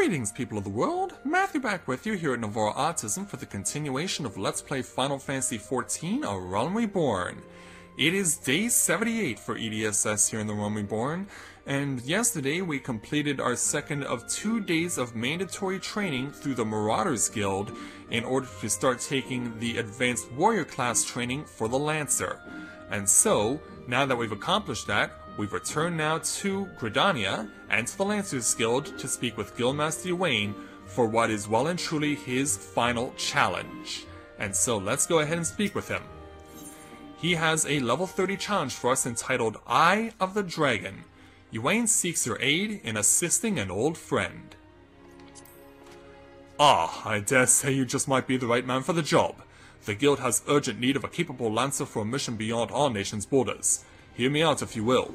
Greetings, people of the world! Matthew back with you here at Navarro Autism for the continuation of Let's Play Final Fantasy XIV, A Realm Reborn. It is day 78 for EDSS here in the Realm Reborn, and yesterday we completed our second of 2 days of mandatory training through the Marauders Guild in order to start taking the Advanced Warrior class training for the Lancer. And so, now that we've accomplished that, we've returned now to Gridania and to the Lancers Guild to speak with Guildmaster Wayne for what is well and truly his final challenge. And so let's go ahead and speak with him. He has a level 30 challenge for us entitled Eye of the Dragon. Wayne seeks your aid in assisting an old friend. Ah, I dare say you just might be the right man for the job. The guild has urgent need of a capable lancer for a mission beyond our nation's borders. Hear me out if you will.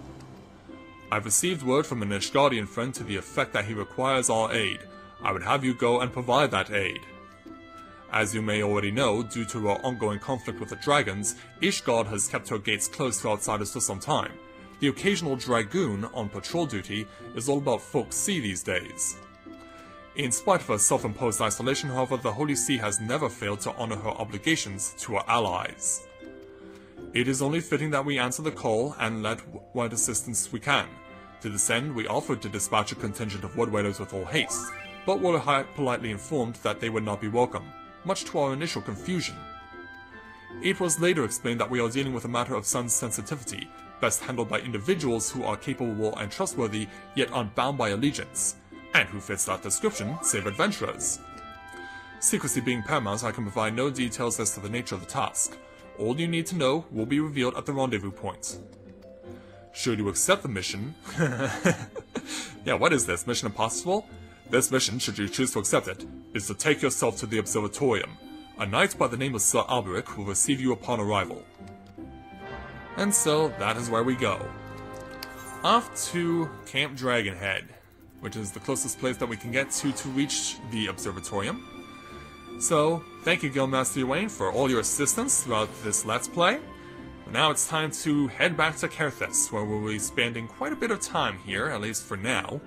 I've received word from an Ishgardian friend to the effect that he requires our aid. I would have you go and provide that aid. As you may already know, due to our ongoing conflict with the dragons, Ishgard has kept her gates closed to outsiders for some time. The occasional Dragoon on patrol duty is all about folks see these days. In spite of her self-imposed isolation, however, the Holy See has never failed to honor her obligations to her allies. It is only fitting that we answer the call and lend what assistance we can. To this end, we offered to dispatch a contingent of wood raiders with all haste, but were politely informed that they would not be welcome, much to our initial confusion. It was later explained that we are dealing with a matter of some sensitivity, best handled by individuals who are capable and trustworthy, yet unbound by allegiance, and who fits that description, save adventurers. Secrecy being paramount, I can provide no details as to the nature of the task. All you need to know will be revealed at the rendezvous point. Should you accept the mission... Yeah, what is this? Mission Impossible? This mission, should you choose to accept it, is to take yourself to the Observatorium. A knight by the name of Sir Alberic will receive you upon arrival. And so, that is where we go. Off to Camp Dragonhead, which is the closest place that we can get to reach the Observatorium. So, thank you Guildmaster Wayne for all your assistance throughout this Let's Play. Now it's time to head back to Coerthas, where we'll be spending quite a bit of time here, at least for now.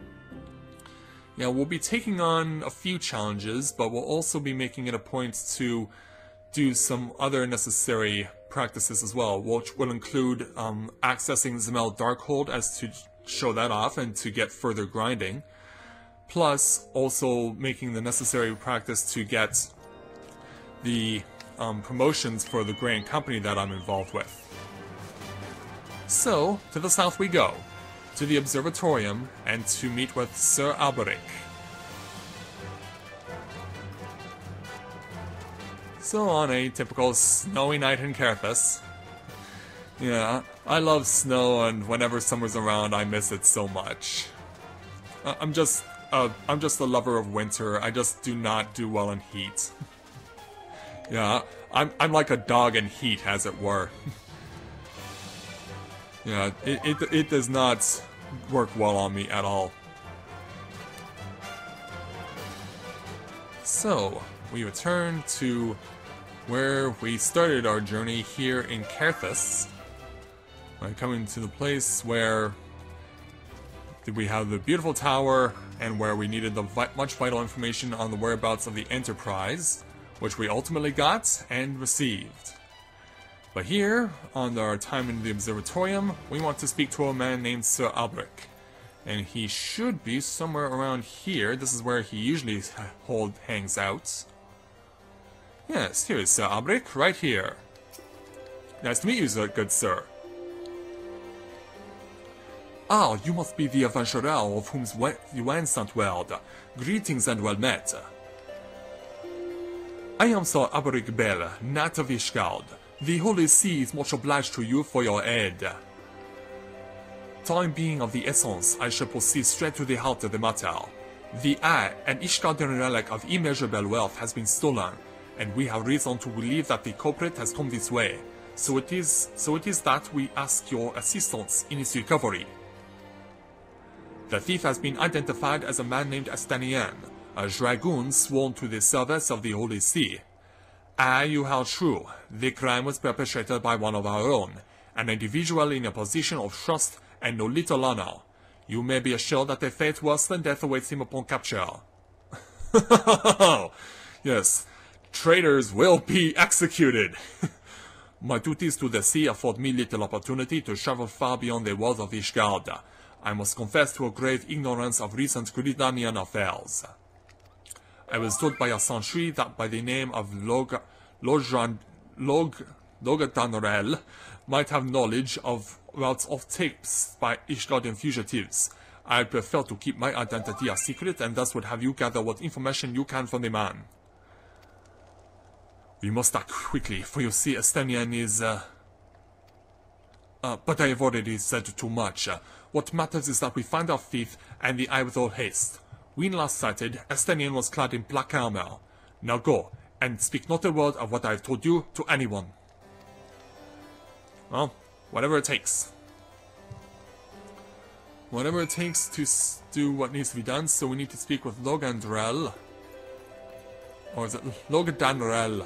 Yeah, we'll be taking on a few challenges, but we'll also be making it a point to do some other necessary practices as well, which will include accessing Zemel Darkhold as to show that off and to get further grinding, plus also making the necessary practice to get the promotions for the Grand Company that I'm involved with. So, to the south we go, to the Observatorium, and to meet with Sir Alberic. So on a typical snowy night in Coerthas. Yeah, I love snow, and whenever summer's around I miss it so much. I'm just a lover of winter. I just do not do well in heat. Yeah, I'm like a dog in heat, as it were. Yeah, it does not work well on me at all. So, we return to where we started our journey here in Coerthas. We're coming to the place where we have the beautiful tower and where we needed the much vital information on the whereabouts of the Enterprise, which we ultimately got and received. But here, on our time in the Observatorium, we want to speak to a man named Sir Alberic. And he should be somewhere around here. This is where he usually hangs out. Yes, here is Sir Alberic, right here. Nice to meet you, sir, good sir. Ah, you must be the adventurer of whom Yuan sent word. Greetings and well met. I am Sir Alberic Bell, Knight of Ishgard. The Holy See is much obliged to you for your aid. Time being of the essence, I shall proceed straight to the heart of the matter. The Eye, an Ishgardian relic of immeasurable wealth, has been stolen, and we have reason to believe that the culprit has come this way. So it is that we ask your assistance in its recovery. The thief has been identified as a man named Astanian, a Dragoon sworn to the service of the Holy See. You held true. The crime was perpetrated by one of our own, an individual in a position of trust and no little honor. You may be assured that a fate worse than death awaits him upon capture. Yes, traitors will be executed. My duties to the sea afford me little opportunity to travel far beyond the walls of Ishgard. I must confess to a grave ignorance of recent Gridanian affairs. I was told by a sentry that by the name of Logadanrel might have knowledge of routes of tapes by Ishgardian fugitives. I prefer to keep my identity a secret and thus would have you gather what information you can from the man. We must act quickly, for you see, Estenian is, but I have already said too much. What matters is that we find our thief, and the eye with all haste. When last sighted, Estenian was clad in black armor. Now go, and speak not a word of what I have told you to anyone. Well, whatever it takes. Whatever it takes to do what needs to be done, so we need to speak with Logandrel. Or is it Logadanrel?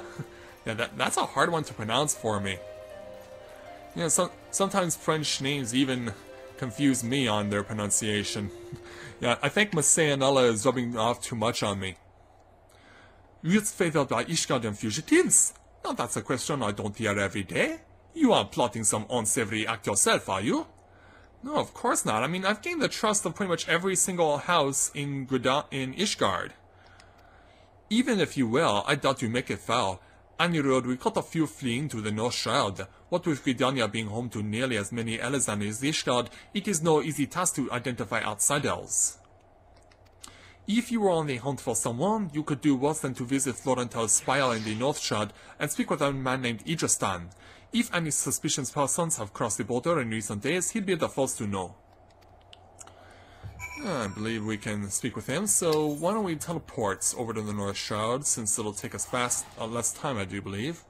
Yeah, that's a hard one to pronounce for me. Yeah, sometimes French names even confuse me on their pronunciation. Yeah, I think Masayanella is rubbing off too much on me. You're favored by Ishgardian fugitives? Now that's a question I don't hear every day. You aren't plotting some unsavory act yourself, are you? No, of course not. I mean, I've gained the trust of pretty much every single house in Ishgard. Even if you will, I doubt you make it far. On the road, we caught a few fleeing to the North Shroud. What with Gridania being home to nearly as many Elizan as Ishgard, it is no easy task to identify outsiders. If you were on the hunt for someone, you could do worse than to visit Florental's spire in the North Shroud and speak with a man named Idristan. If any suspicious persons have crossed the border in recent days, he'd be the first to know. I believe we can speak with him, so why don't we teleport over to the North Shroud, since it'll take us less time, I do believe.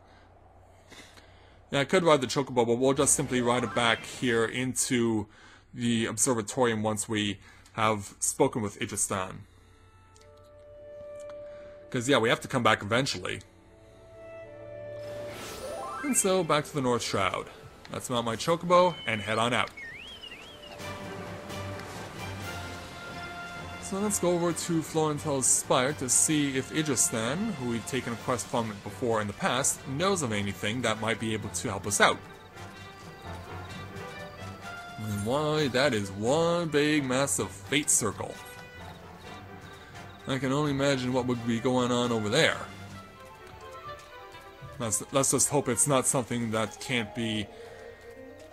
Yeah, I could ride the Chocobo, but we'll just simply ride it back here into the Observatorium once we have spoken with Idristan. Because, yeah, we have to come back eventually. And so, back to the North Shroud. Let's mount my Chocobo and head on out. So let's go over to Florental's spire to see if Idristan, who we've taken a quest from before in the past, knows of anything that might be able to help us out. And why, that is one big massive fate circle. I can only imagine what would be going on over there. Let's just hope it's not something that can't be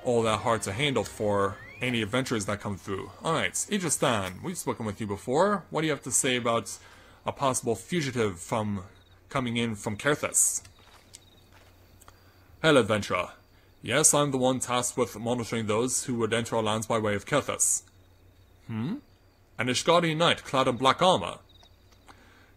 all that hard to handle for any adventures that come through. Alright, Idristan, we've spoken with you before. What do you have to say about a possible fugitive from coming in from Coerthas? Hello, adventurer. Yes, I'm the one tasked with monitoring those who would enter our lands by way of Coerthas. An Ishgardian knight clad in black armor?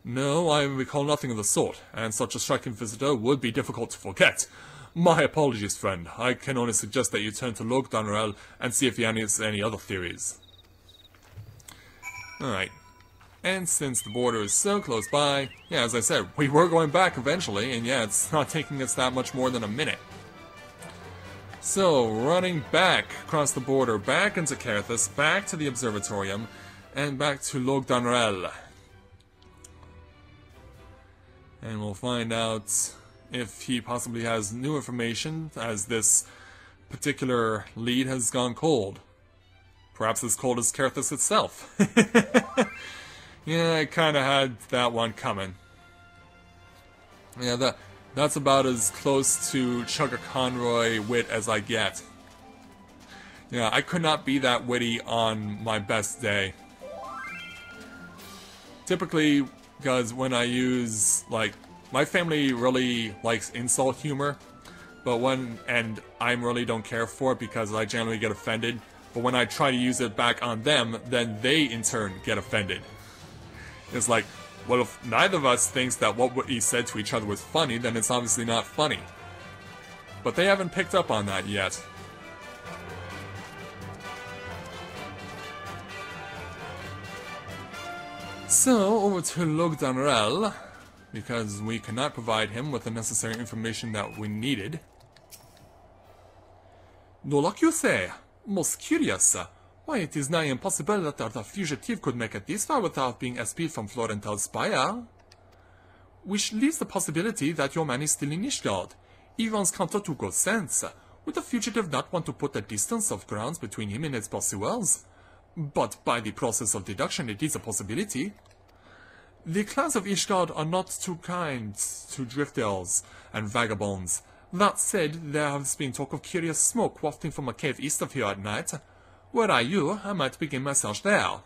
No, I recall nothing of the sort, and such a striking visitor would be difficult to forget. My apologies, friend. I can only suggest that you turn to Logdanrel and see if he has any other theories. Alright. And since the border is so close by, yeah, as I said, we were going back eventually, and yeah, it's not taking us that much more than a minute. So, running back across the border, back into Coerthas, back to the Observatorium, and back to Logdanrel. And we'll find out if he possibly has new information, as this particular lead has gone cold. Perhaps as cold as Coerthas itself. Yeah, I kinda had that one coming. Yeah, that's about as close to Chugga Conroy wit as I get. Yeah, I could not be that witty on my best day. Typically, because when I use, like, my family really likes insult humor, and I really don't care for it because I generally get offended, but when I try to use it back on them, then they in turn get offended. It's like, well, if neither of us thinks that what we said to each other was funny, then it's obviously not funny. But they haven't picked up on that yet. So, over to Logdanrel, because we cannot provide him with the necessary information that we needed. Nolacuse, most curious. Why, it is nigh impossible that the fugitive could make it this far without being espied from Florental's spire. Which leaves the possibility that your man is still in Ishgard. It runs counter to good sense. Would the fugitive not want to put a distance of grounds between him and his pursuers? But by the process of deduction, it is a possibility. The clans of Ishgard are not too kind to drifters and vagabonds. That said, there has been talk of curious smoke wafting from a cave east of here at night. Were I you, I might begin my search there.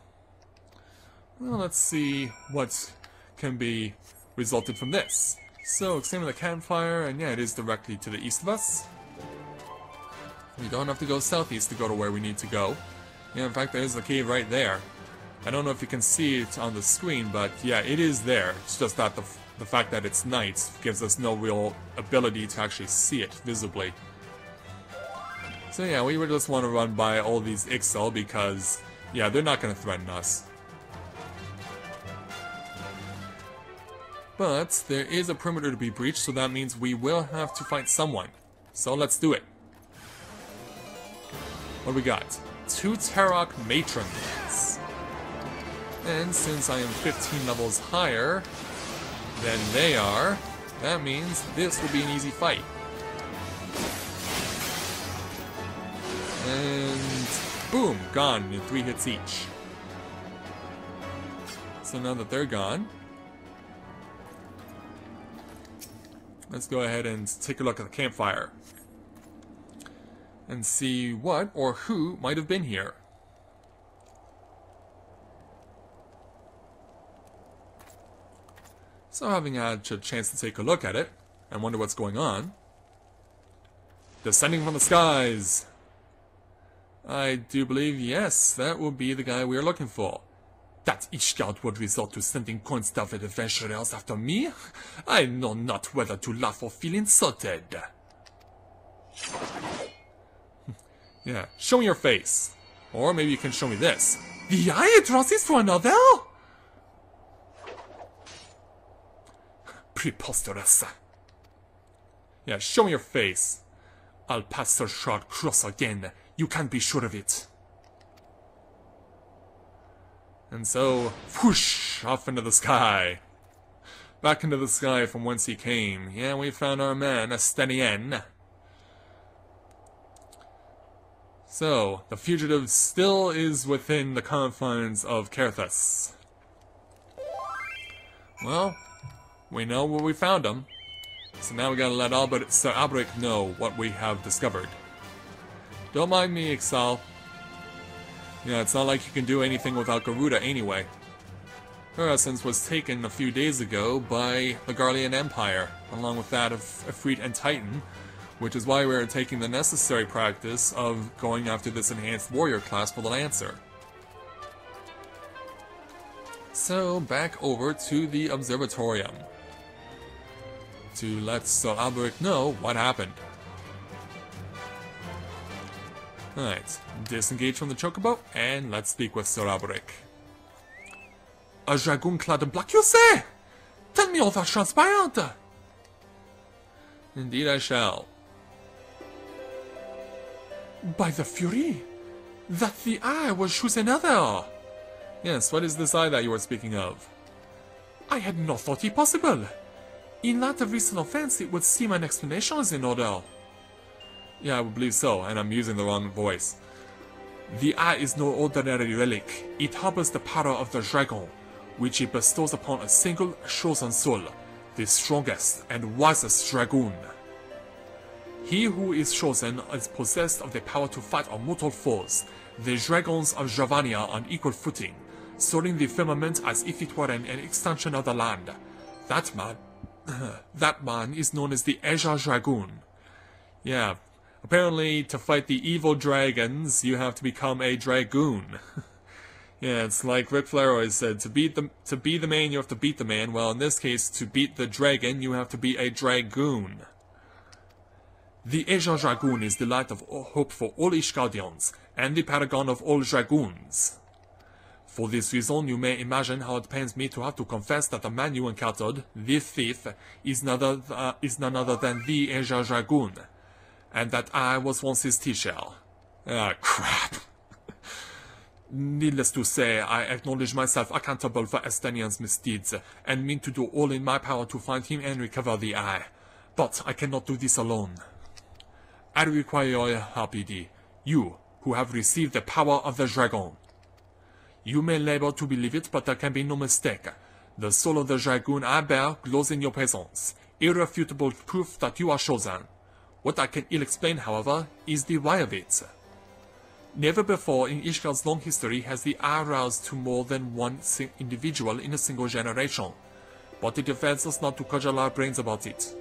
Well, let's see what can be resulted from this. So, examine the campfire, and yeah, it is directly to the east of us. We don't have to go southeast to go to where we need to go. Yeah, in fact, there's the cave right there. I don't know if you can see it on the screen, but yeah, it is there. It's just that the fact that it's night gives us no real ability to actually see it visibly. So yeah, we would just want to run by all these Ixal because, yeah, they're not going to threaten us. But there is a perimeter to be breached, so that means we will have to fight someone. So let's do it. What do we got? 2 Tarok Matrons. And since I am 15 levels higher than they are, that means this will be an easy fight. And boom, gone in 3 hits each. So now that they're gone, let's go ahead and take a look at the campfire and see what or who might have been here. So having had a chance to take a look at it and wonder what's going on. Descending from the skies! I do believe, yes, that will be the guy we are looking for. That Ishgard would resort to sending coin-stuffed adventurers after me? I know not whether to laugh or feel insulted. Yeah, show me your face. Or maybe you can show me this. The eye addresses for another? Preposterous. Yeah, show me your face. I'll pass the shard cross again. You can be sure of it. And so, whoosh, off into the sky. Back into the sky from whence he came. Yeah, we found our man, Astenien. So, the fugitive still is within the confines of Coerthas. Well, we know where we found him. So now we gotta let Sir Alberic know what we have discovered. Don't mind me, Ixal. Yeah, it's not like you can do anything without Garuda anyway. Her essence was taken a few days ago by the Garlean Empire, along with that of Ifrit and Titan, which is why we're taking the necessary practice of going after this enhanced warrior class for the Lancer. So, back over to the Observatorium to let Sir Alberic know what happened. Alright, disengage from the chocobo, and let's speak with Sir Alberic. A dragoon clad in black, you say? Tell me all that transpired! Indeed I shall. By the Fury! That the eye will choose another! Yes, what is this eye that you were speaking of? I had not thought it possible. In light of recent events, it would seem an explanation is in order. Yeah, I would believe so, and I'm using the wrong voice. The eye is no ordinary relic. It harbors the power of the dragon, which it bestows upon a single chosen soul, the strongest and wisest dragoon. He who is chosen is possessed of the power to fight our mortal foes, the dragons of Javania on equal footing, soaring the firmament as if it were an extension of the land. That man is known as the Azure Dragoon. Yeah, apparently to fight the evil dragons, you have to become a dragoon. Yeah, it's like Ric Flair always said, to be the man, you have to beat the man. Well, in this case, to beat the dragon, you have to be a dragoon. The Azure Dragoon is the light of hope for all Ishgardians, and the paragon of all dragoons. For this reason, you may imagine how it pains me to have to confess that the man you encountered, the thief, is none other than the Azure Dragoon, and that I was once his teacher. Ah, crap. Needless to say, I acknowledge myself accountable for Estanian's misdeeds, and mean to do all in my power to find him and recover the eye. But I cannot do this alone. I require your help, Edie. You, who have received the power of the Dragon. You may labor to believe it, but there can be no mistake. The soul of the Dragoon I bear glows in your presence, irrefutable proof that you are chosen. What I can ill explain, however, is the why of it. Never before in Ishgal's long history has the eye roused to more than one individual in a single generation, but it offends us not to cudgel our brains about it.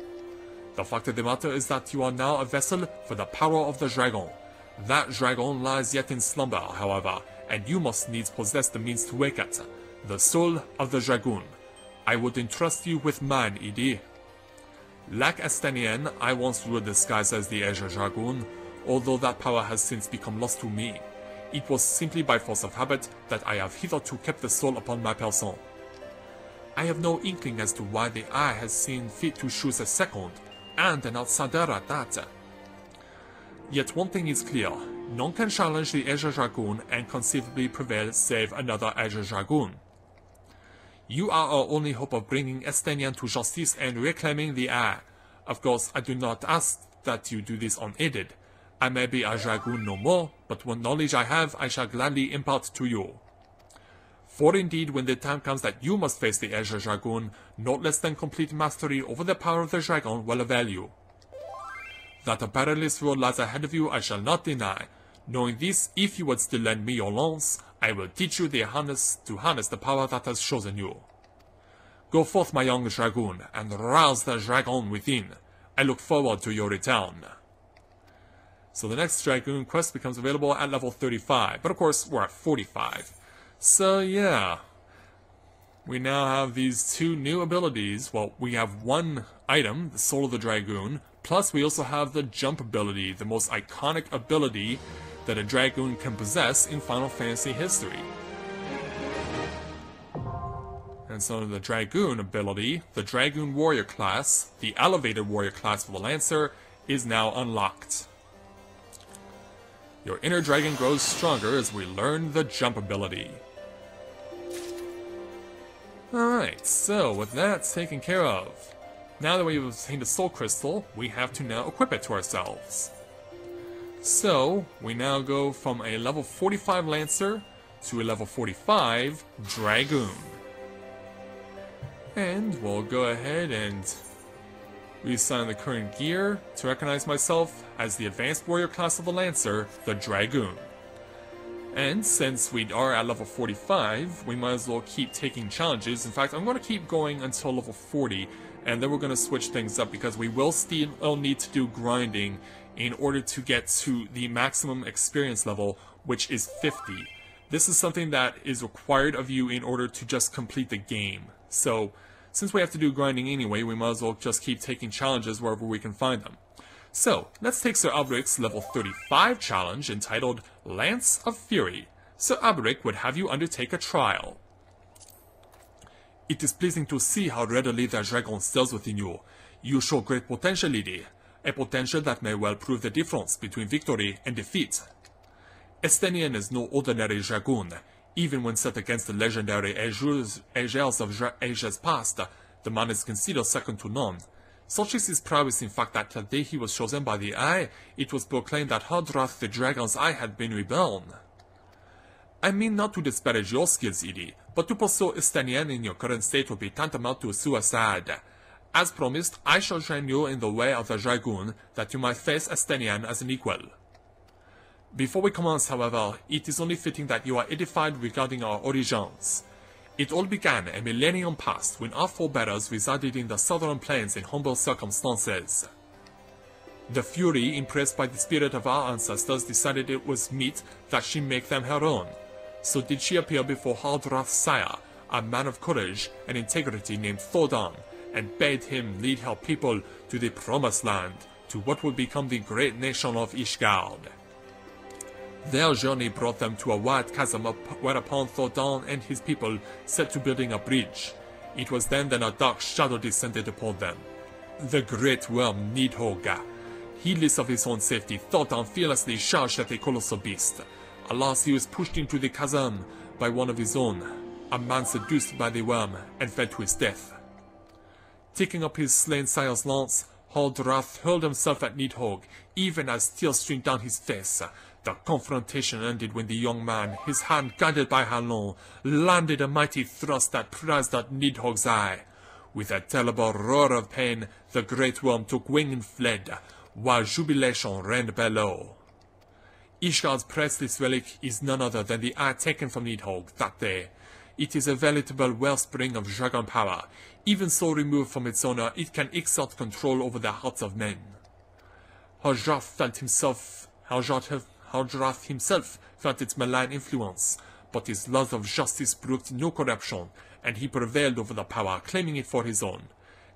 The fact of the matter is that you are now a vessel for the power of the Dragon. That Dragon lies yet in slumber, however, and you must needs possess the means to wake it. The soul of the Dragoon. I would entrust you with mine, Edie. Like Estanian, I once ruled the skies as the Azure Dragoon, although that power has since become lost to me. It was simply by force of habit that I have hitherto kept the soul upon my person. I have no inkling as to why the eye has seen fit to choose a second, and an outsider at that. Yet one thing is clear, none can challenge the Azure Dragoon and conceivably prevail save another Azure Dragoon. You are our only hope of bringing Estanian to justice and reclaiming the eye. Of course, I do not ask that you do this unaided. I may be a Dragoon no more, but what knowledge I have, I shall gladly impart to you. For indeed, when the time comes that you must face the Azure Dragoon, not less than complete mastery over the power of the Dragon will avail you. That a perilous road lies ahead of you, I shall not deny. Knowing this, if you would still lend me your lance, I will teach you to harness the power that has chosen you. Go forth, my young Dragoon, and rouse the Dragon within. I look forward to your return. So the next Dragoon quest becomes available at level 35, but of course we're at 45. So yeah, we now have these two new abilities. Well, we have one item, the Soul of the Dragoon, plus we also have the Jump ability, the most iconic ability that a Dragoon can possess in Final Fantasy history. And so the Dragoon ability, the Dragoon Warrior class, the elevated Warrior class for the Lancer, is now unlocked. Your inner dragon grows stronger as we learn the Jump ability. Alright, so with that taken care of, now that we've obtained a Soul Crystal, we have to now equip it to ourselves. So, we now go from a level 45 Lancer to a level 45 Dragoon. And we'll go ahead and reassign the current gear to recognize myself as the Advanced Warrior class of the Lancer, the Dragoon. And since we are at level 45, we might as well keep taking challenges. In fact, I'm going to keep going until level 40, and then we're going to switch things up because we will still need to do grinding in order to get to the maximum experience level, which is 50. This is something that is required of you in order to just complete the game. So, since we have to do grinding anyway, we might as well just keep taking challenges wherever we can find them. So, let's take Sir Alberic's level 35 challenge entitled Lance of Fury. Sir Alberic would have you undertake a trial. It is pleasing to see how readily the Dragon stirs within you. You show great potential, Lady. A potential that may well prove the difference between victory and defeat. Estanian is no ordinary Dragoon. Even when set against the legendary Azures of ages past, the man is considered second to none. Such is his prowess, in fact, that the day he was chosen by the Eye, it was proclaimed that Hardrath the Dragon's Eye had been reborn. I mean not to disparage your skills, Edie, but to pursue Estanian in your current state would be tantamount to suicide. As promised, I shall train you in the way of the Dragoon, that you might face Estanian as an equal. Before we commence, however, it is only fitting that you are edified regarding our origins. It all began a millennium past when our forebears resided in the southern plains in humble circumstances. The Fury, impressed by the spirit of our ancestors, decided it was meet that she make them her own. So did she appear before Hardrath's sire, a man of courage and integrity named Thordan, and bade him lead her people to the Promised Land, to what would become the great nation of Ishgard. Their journey brought them to a wide chasm whereupon Thordan and his people set to building a bridge. It was then that a dark shadow descended upon them. The great worm Nidhogg. Heedless of his own safety, Thordan fearlessly charged at a colossal beast. Alas, he was pushed into the chasm by one of his own, a man seduced by the worm, and fell to his death. Taking up his slain sire's lance, Coerthas hurled himself at Nidhogg, even as tears streamed down his face. The confrontation ended when the young man, his hand guided by Halon, landed a mighty thrust that prized at Nidhogg's eye. With a terrible roar of pain, the great worm took wing and fled, while jubilation reigned below. Ishgard's priceless relic is none other than the eye taken from Nidhogg that day. It is a veritable wellspring of dragon power. Even so removed from its owner, it can exert control over the hearts of men. Haldrath himself felt its malign influence, but his love of justice brooked no corruption, and he prevailed over the power, claiming it for his own.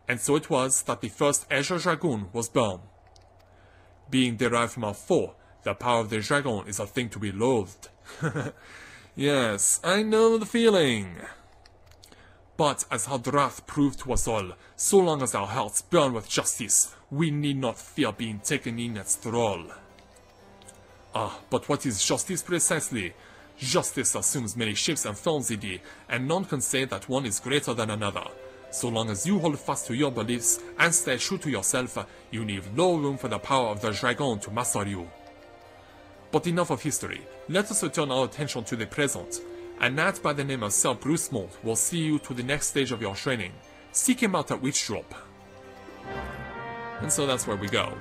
And so it was that the first Azure Dragoon was born. Being derived from a foe, the power of the dragon is a thing to be loathed. Yes, I know the feeling. But as Haldrath proved to us all, so long as our hearts burn with justice, we need not fear being taken in at thrall. Ah, but what is justice precisely? Justice assumes many shapes and forms, indeed, and none can say that one is greater than another. So long as you hold fast to your beliefs and stay true to yourself, you leave no room for the power of the dragon to master you. But enough of history. Let us return our attention to the present. A knight by the name of Sir Bruce Mont will see you to the next stage of your training. Seek him out at Witchdrop. And so that's where we go.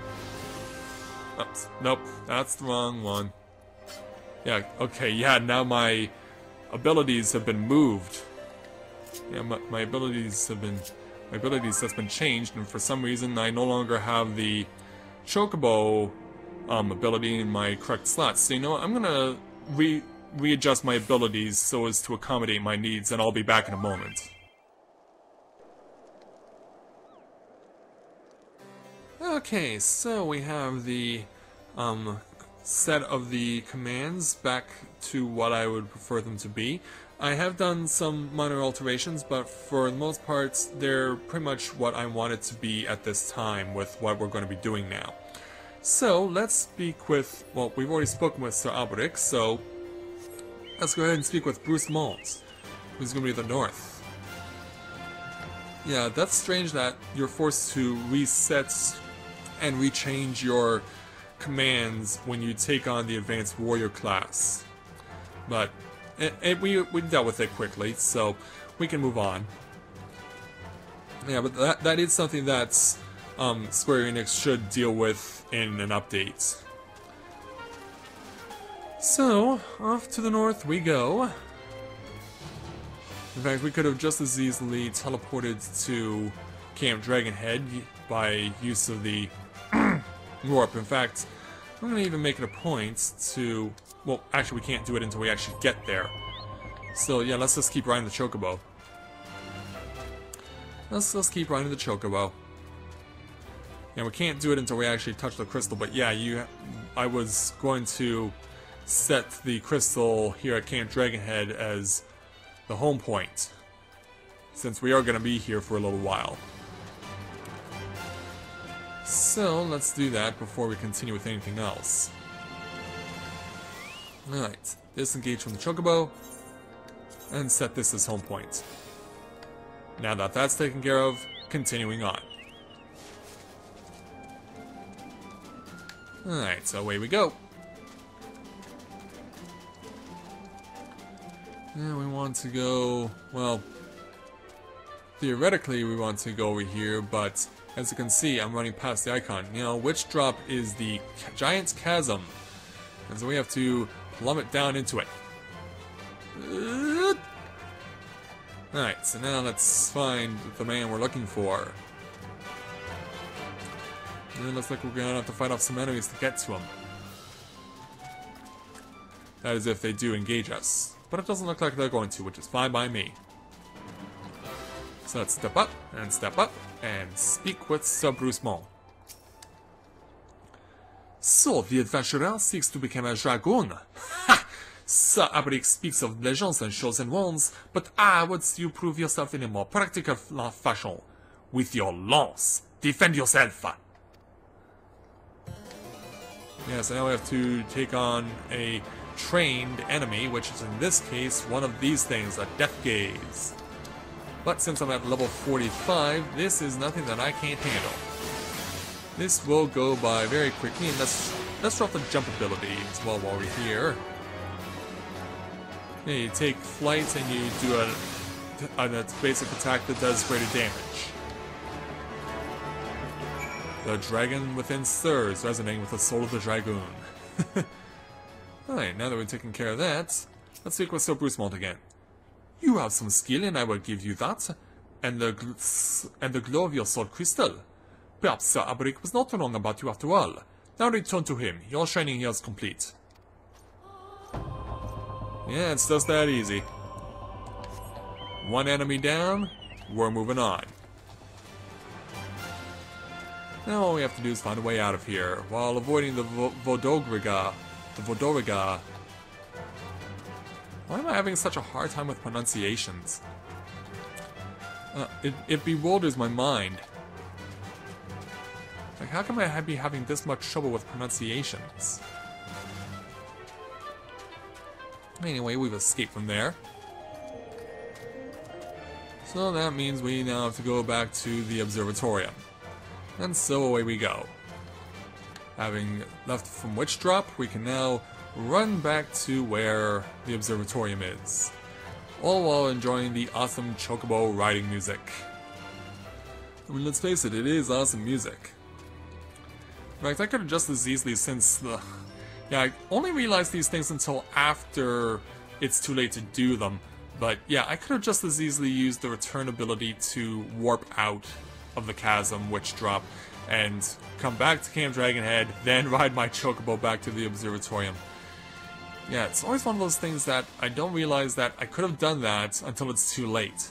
Oops, nope, that's the wrong one. Yeah, okay, yeah, now my abilities have been moved. Yeah, my abilities have been changed, and for some reason I no longer have the Chocobo ability in my correct slots. So you know what, I'm gonna readjust my abilities so as to accommodate my needs, and I'll be back in a moment. Okay, so we have the set of the commands back to what I would prefer them to be. I have done some minor alterations, but for the most part, they're pretty much what I want it to be at this time with what we're going to be doing now. So, let's speak with, well, we've already spoken with Sir Alberic, so let's go ahead and speak with Bruce Mont, who's going to be the north. Yeah, that's strange that you're forced to reset and rechange your commands when you take on the advanced warrior class. But we dealt with it quickly, so we can move on. Yeah, but that is something that Square Enix should deal with in an update. So, off to the north we go. In fact, we could have just as easily teleported to Camp Dragonhead by use of the warp. In fact, I'm going to even make it a point to... Well, actually we can't do it until we actually get there. So yeah, let's just keep riding the Chocobo. Let's keep riding the Chocobo. Yeah, we can't do it until we actually touch the crystal, but yeah, I was going to set the crystal here at Camp Dragonhead as the home point, since we are going to be here for a little while. So, let's do that before we continue with anything else. Alright, disengage from the Chocobo, and set this as home point. Now that that's taken care of, continuing on. Alright, so away we go. Yeah, we want to go, well, theoretically we want to go over here, but as you can see, I'm running past the icon. You know, Witchdrop is the giant chasm, and so we have to plummet down into it. Alright, so now let's find the man we're looking for. And it looks like we're gonna have to fight off some enemies to get to him. That is if they do engage us. But it doesn't look like they're going to, which is fine by me. So let's step up, and speak with Sir Bruce Mont. So, the adventurer seeks to become a dragoon. Ha! Sir Alberic speaks of legends and chosen ones, but I would see you prove yourself in a more practical fashion. With your lance, defend yourself! Yeah, so now we have to take on a trained enemy, which is in this case one of these things, a Death Gaze. But since I'm at level 45, this is nothing that I can't handle. This will go by very quickly, and let's drop the jump ability as well while we're here. Yeah, you take flight and you do a basic attack that does greater damage. The dragon within stirs, resonating with the soul of the Dragoon. Alright, now that we've taken care of that, let's speak with Sir Brucemont again. You have some skill, and I will give you that, and the glow of your soul crystal. Perhaps Sir Alberic was not wrong about you after all. Now return to him. Your training here is complete. Yeah, it's just that easy. One enemy down, we're moving on. Now all we have to do is find a way out of here, while avoiding the Vodoriga. Why am I having such a hard time with pronunciations? It bewilders my mind. Like, how come I be having this much trouble with pronunciations? Anyway, we've escaped from there. So that means we now have to go back to the Observatorium. And so away we go. Having left from Witch Drop, we can now run back to where the Observatorium is. All while enjoying the awesome Chocobo riding music. I mean, let's face it, it is awesome music. In fact, I could have just as easily since the... Yeah, I only realized these things until after it's too late to do them. But yeah, I could have just as easily used the return ability to warp out of the chasm, Witch Drop, and come back to Camp Dragonhead, then ride my Chocobo back to the Observatorium. Yeah, it's always one of those things that I don't realize that I could have done that until it's too late.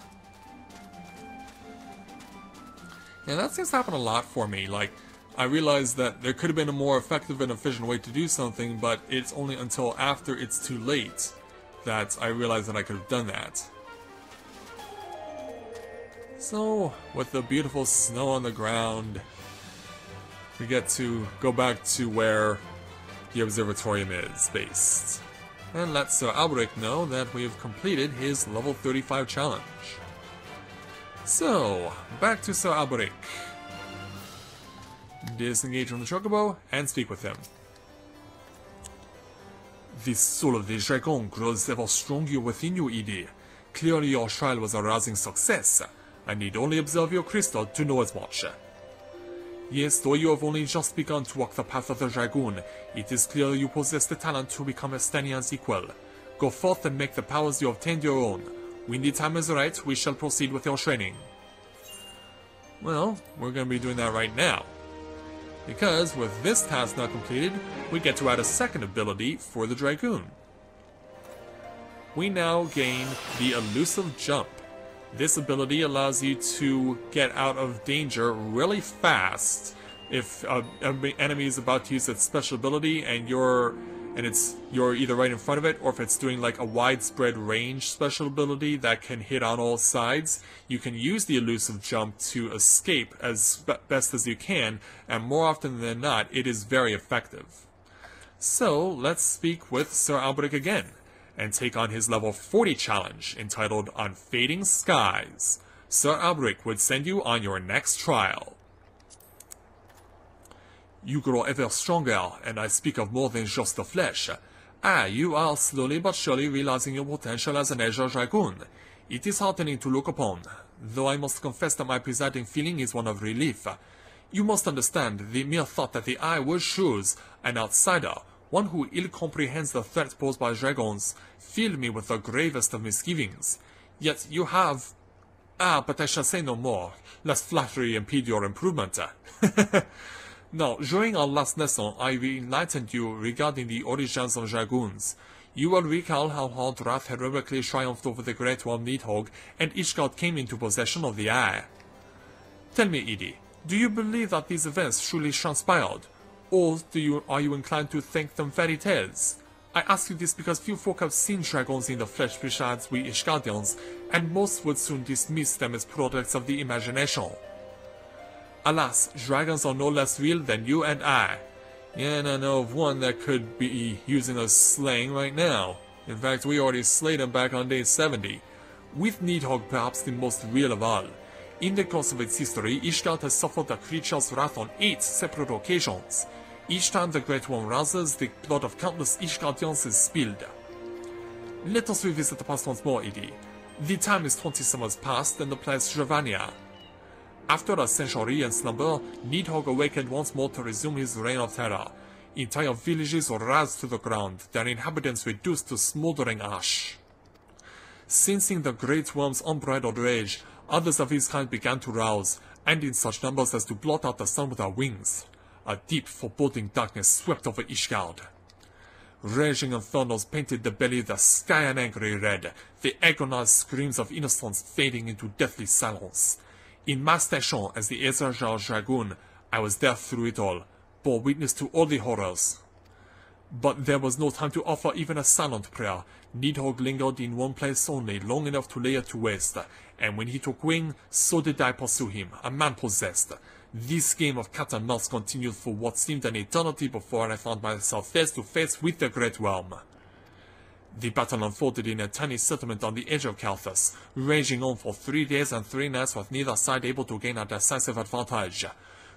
Yeah, that seems to happen a lot for me. Like, I realized that there could have been a more effective and efficient way to do something, but it's only until after it's too late that I realized that I could have done that. So, with the beautiful snow on the ground, we get to go back to where the Observatorium is based, and let Sir Alberic know that we have completed his level 35 challenge. So, back to Sir Alberic. Disengage from the Chocobo and speak with him. The soul of the Dragon grows ever stronger within you, Edie. Clearly your trial was a rousing success. I need only observe your crystal to know as much. Yes, though you have only just begun to walk the path of the Dragoon, it is clear you possess the talent to become Estania's equal. Go forth and make the powers you obtained your own. When the time is right, we shall proceed with your training. Well, we're going to be doing that right now. Because, with this task now completed, we get to add a second ability for the Dragoon. We now gain the Elusive Jump. This ability allows you to get out of danger really fast if an enemy is about to use its special ability and you're either right in front of it, or if it's doing like a widespread range special ability that can hit on all sides. You can use the Elusive Jump to escape as best as you can, and more often than not, it is very effective. So let's speak with Sir Alberic again, and take on his level 40 challenge, entitled Unfading Skies. Sir Alberic would send you on your next trial. You grow ever stronger, and I speak of more than just the flesh. You are slowly but surely realizing your potential as an Azure Dragoon. It is heartening to look upon, though I must confess that my presiding feeling is one of relief. You must understand, the mere thought that the eye will choose an outsider, one who ill comprehends the threat posed by dragons, filled me with the gravest of misgivings. Yet you have... but I shall say no more, lest flattery impede your improvement. Now, during our last lesson, I enlightened you regarding the origins of dragoons. You will recall how Wrath heroically triumphed over the Great Worm Needhog, and Ishgard came into possession of the Eye. Tell me, Edie, do you believe that these events truly transpired? Or are you inclined to think them fairy tales? I ask you this because few folk have seen dragons in the flesh besides we Ishgardians, and most would soon dismiss them as products of the imagination. Alas, dragons are no less real than you and I. Yeah, and I know of one that could be using a slaying right now. In fact, we already slayed him back on day 70. With Nidhogg perhaps the most real of all. In the course of its history, Ishgard has suffered the creature's wrath on 8 separate occasions. Each time the Great Worm rouses, the blood of countless Ishgardians is spilled. Let us revisit the past once more, Edie. The time is 20 summers past, and the place Ravania. After a century in slumber, Nidhogg awakened once more to resume his reign of terror. Entire villages were razed to the ground, their inhabitants reduced to smoldering ash. Sensing the Great Worm's unbridled rage, others of his kind began to rouse, and in such numbers as to blot out the sun with their wings. A deep, foreboding darkness swept over Ishgard. Raging infernos painted the belly of the sky an angry red, the agonized screams of innocence fading into deathly silence. In my station as the XIV Dragoon, I was there through it all, bore witness to all the horrors. But there was no time to offer even a silent prayer. Nidhogg lingered in one place only, long enough to lay it to waste, and when he took wing, so did I pursue him, a man possessed. This game of cat and mouse continued for what seemed an eternity before I found myself face to face with the Great Worm. The battle unfolded in a tiny settlement on the edge of Coerthas, raging on for 3 days and 3 nights with neither side able to gain a decisive advantage.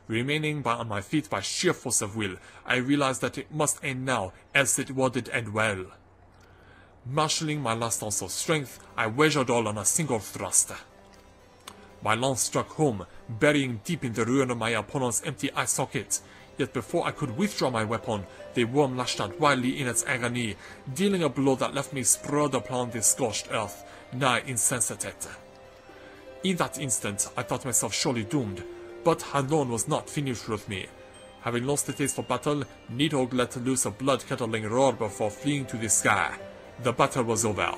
Remaining on my feet by sheer force of will, I realized that it must end now, else it wouldn't end well. Marshalling my last ounce of strength, I wagered all on a single thrust. My lance struck home, burying deep in the ruin of my opponent's empty eye socket. Yet before I could withdraw my weapon, the worm lashed out wildly in its agony, dealing a blow that left me sprawled upon the scorched earth, nigh insensate. In that instant, I thought myself surely doomed, but Hadron was not finished with me. Having lost the taste for battle, Nidhogg let loose a blood-curdling roar before fleeing to the sky. The battle was over.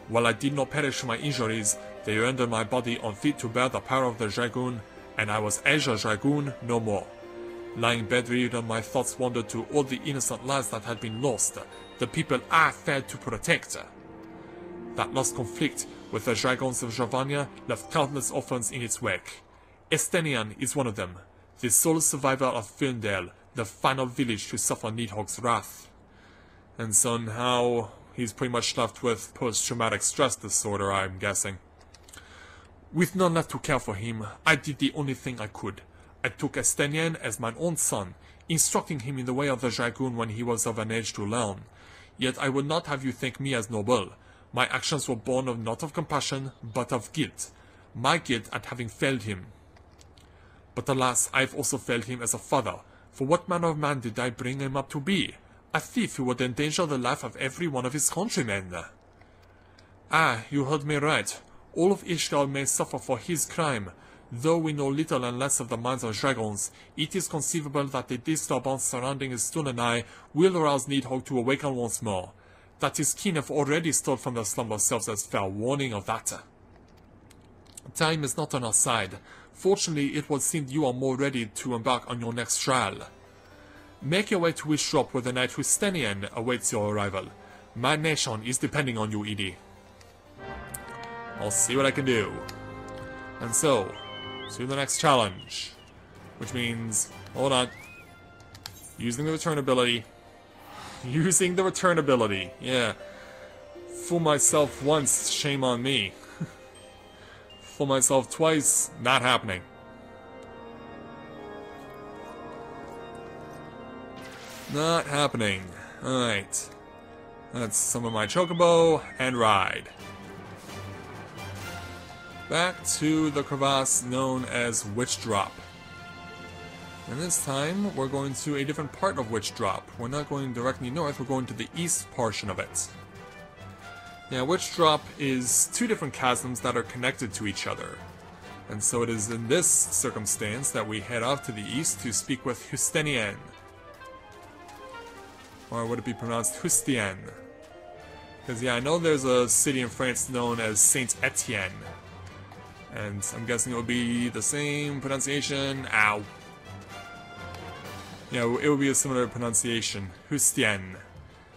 While I did not perish from my injuries, they rendered my body unfit to bear the power of the Dragoon, and I was as a Dragoon no more. Lying bedridden, my thoughts wandered to all the innocent lives that had been lost, the people I failed to protect. That last conflict with the dragons of Ravania left countless orphans in its wake. Estenian is one of them, the sole survivor of Ferndale, the final village to suffer Nidhogg's wrath. And so now he's pretty much left with post-traumatic stress disorder, I'm guessing. With none left to care for him, I did the only thing I could. I took Estenian as my own son, instructing him in the way of the Dragoon when he was of an age to learn. Yet I would not have you think me as noble. My actions were born of not of compassion, but of guilt. My guilt at having failed him. But alas, I have also failed him as a father, for what manner of man did I bring him up to be? A thief who would endanger the life of every one of his countrymen. Ah, you heard me right. All of Ishgard may suffer for his crime. Though we know little and less of the minds of dragons, it is conceivable that the disturbance surrounding his Stunanai will arouse Nidhogg to awaken once more. That his kin have already stole from their slumber serves as fair warning of that. Time is not on our side. Fortunately, it would seem you are more ready to embark on your next trial. Make your way to Wishrop where the knight Hustenian awaits your arrival. My nation is depending on you, Edie. I'll see what I can do. And so, to the next challenge. Which means, hold on. Using the return ability. Using the return ability, yeah. Fool myself once, shame on me. Fool myself twice, not happening. Not happening. Alright. Let's summon my Chocobo and ride. Back to the crevasse known as Witch Drop. And this time, we're going to a different part of Witch Drop. We're not going directly north, we're going to the east portion of it. Yeah, Witch Drop is 2 different chasms that are connected to each other. And so it is in this circumstance that we head off to the east to speak with Hustenian. Or would it be pronounced Hustien? Because yeah, I know there's a city in France known as Saint Etienne. And I'm guessing it would be the same pronunciation. Ow. Yeah, it would be a similar pronunciation. Hustien.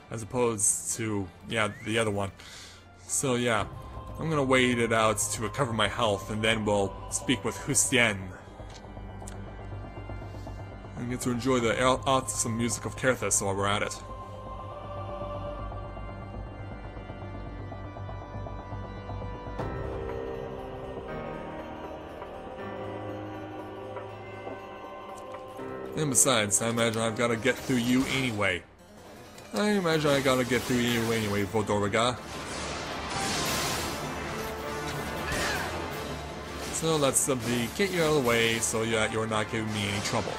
As opposed to, yeah, the other one. So yeah, I'm gonna wait it out to recover my health and then we'll speak with Hustien. And get to enjoy the awesome music of Coerthas while we're at it. And besides, I imagine I've got to get through you anyway. Vodoriga. So let's simply get you out of the way so that you're not giving me any trouble.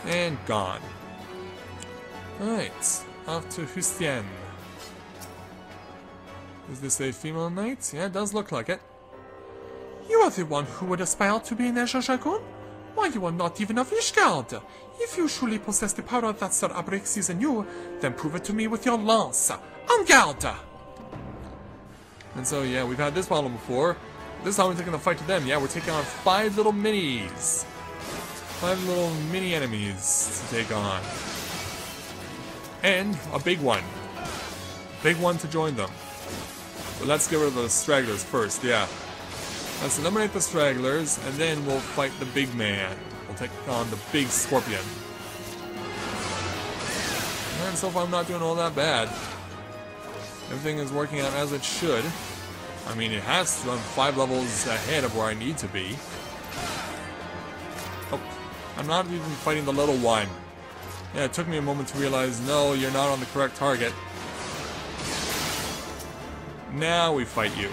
And gone. Alright, off to Hustien. Is this a female knight? Yeah, it does look like it. You are the one who would aspire to be an Dragoon? Why, you are not even a Vishgard! If you truly possess the power that Sir Abric sees in you, then prove it to me with your lance. En garde! And so, yeah, we've had this battle before. This time we're taking the fight to them. Yeah, we're taking on 5 little minis. 5 little mini enemies to take on. And a big one. Big one to join them. So let's get rid of the stragglers first, yeah. Let's eliminate the stragglers, and then we'll fight the big man. We'll take on the big scorpion. And so far I'm not doing all that bad. Everything is working out as it should. I mean, it has to. I'm 5 levels ahead of where I need to be. Oh, I'm not even fighting the little one. Yeah, it took me a moment to realize, no, you're not on the correct target. Now we fight you.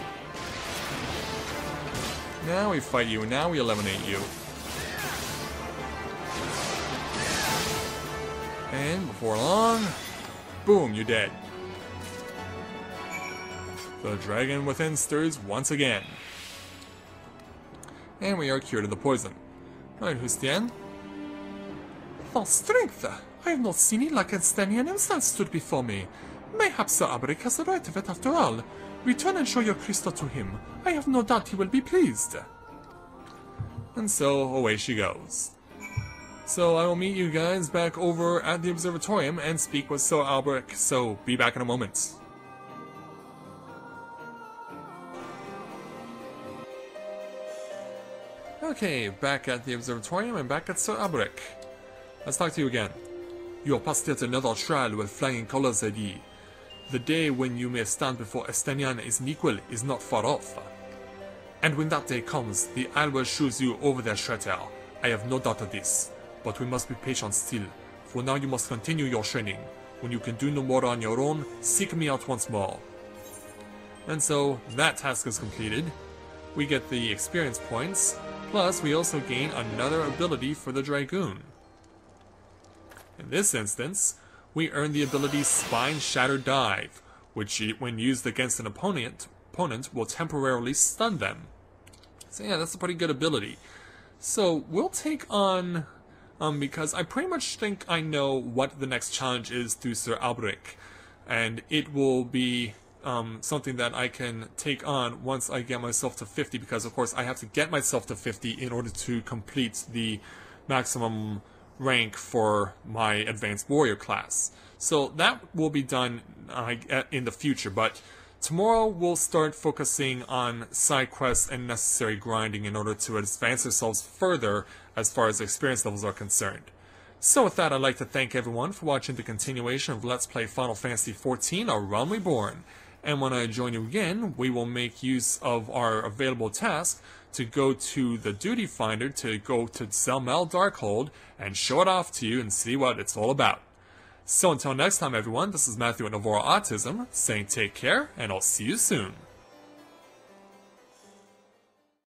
Now we fight you, and now we eliminate you. And before long, boom, you're dead. The dragon within stirs once again. And we are cured of the poison. Alright, Hustien. For strength! I have not seen it like Estenian himself stood before me. Mayhaps Sir Abric has the right of it after all. Return and show your crystal to him. I have no doubt he will be pleased. And so, away she goes. So I will meet you guys back over at the Observatorium and speak with Sir Abric, so be back in a moment. Okay, back at the Observatorium and back at Sir Abric. Let's talk to you again. You are past yet another trial with flying colors, Eddie. The day when you may stand before Estenian as an equal is not far off. And when that day comes, the Isle will choose you over their shredder. I have no doubt of this. But we must be patient still. For now you must continue your training. When you can do no more on your own, seek me out once more. And so, that task is completed. We get the experience points, plus we also gain another ability for the Dragoon. In this instance, we earn the ability Spine Shatter Dive, which when used against an opponent will temporarily stun them. So yeah, that's a pretty good ability. So we'll take on, because I pretty much think I know what the next challenge is through Sir Abric, and it will be something that I can take on once I get myself to 50, because of course I have to get myself to 50 in order to complete the maximum rank for my advanced warrior class. So that will be done in the future, but tomorrow we'll start focusing on side quests and necessary grinding in order to advance ourselves further as far as experience levels are concerned. So with that, I'd like to thank everyone for watching the continuation of Let's Play Final Fantasy XIV, A Realm Reborn. And when I join you again, we will make use of our available task to go to the Duty Finder, to go to Zelmel Darkhold, and show it off to you and see what it's all about. So until next time everyone, this is Matthew at Novora Autism, saying take care, and I'll see you soon.